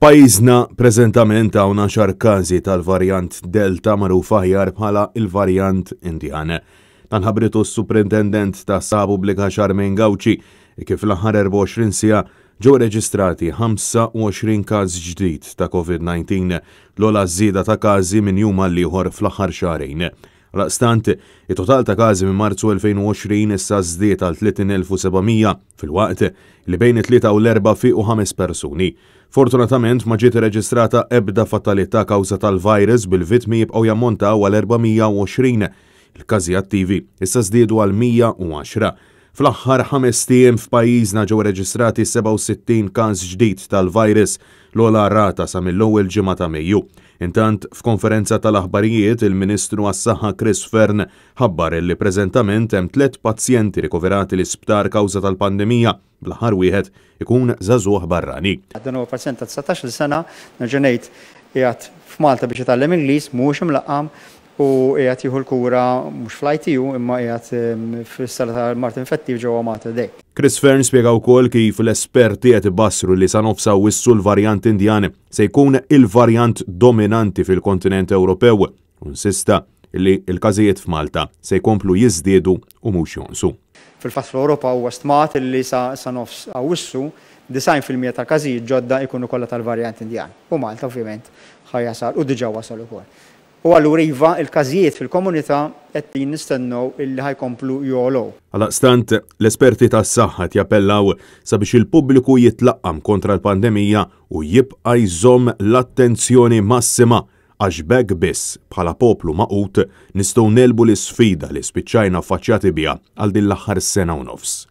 Pajjiżna preżentament hawn 10 każi tal-varjant Delta magħruf aħjar bħala il-varjant Indjan. Dan ħabritu s-Superintendent tas-Saħħa Pubblika Charmaine Gauci kif l-aħħar 24 siegħa ġew reġistrati 25 każ ġdid ta' COVID-19 l-ogħla żieda ta' każi minn jum għal ieħor fl-aħħar xahrejn. Għalaqstant, it-total ta' każi minn Marzu 2020 issa żdied għal 30,700 fil-waqt li bejn it-3 u l-4 fiequ 5 persuni. Fortunatament ma ġiet irreġistrata ebda fatalità kawża tal-virus bil-vittmi jibqgħu jammontaw għal 420. Il-każi attivi issa żdiedu għal 110. Fl-aħħar 5 tiem f'pajjiżna ġew reġistrati 67 każ ġdid tal-virus l-ogħla rata sa mill-ewwel ġimgħa ta' Mejju. Intant f'konferenza tal-aħbarijiet il-Ministru għas-Saħħa Chris Fearn ħabbar li preżentament hemm 3 pazjenti rikoverati l-isptar kawża tal-pandemija bl-aħħar wieħed ikun żagħżugħ barrani. Dan huwa pazjent ta' 19-il sena, nerġa' ngħid qiegħed f'Malta biex jitgħallem Ingliż mhuwiex imlaqqam u qiegħed jieħu l-kura mhux fl-ITU imma qiegħed fis-sala tal-Mart Infettiv ġewwa Mater Dei. Chris Fearn spjega wkoll kif l-esperti qed ibassru li sa nofsa wissu l-varjant Indjan se jkun il-varjant dominanti fil-kontinent Ewropew u insista li l-każijiet f'Malta se jkomplu jiżdiedu u mhux jonqsu. Fil-fatt fl-Ewropa huwa stmat li sa nofs Awwissu 90% ta' każijiet ġodda jkunu kollha tal-varjant Indjan. U Malta ovvjament ħajjasal u diġà wasal ukoll. U allura iva il-każijiet fil-komunità qed nistennew illi ħajkomplu jogħlow. Għalaqstant l-esperti tas-saħħa jappellaw sabiex il-pubbliku jitlaqqam kontra l-pandemija u jibqa' jżomm l-attenzjoni massima għax b'hekk biss bħala poplu maqut nistgħu nelbu l-isfida li spiċċajna affaċċjati biha għal din l-aħħar sena u nofs.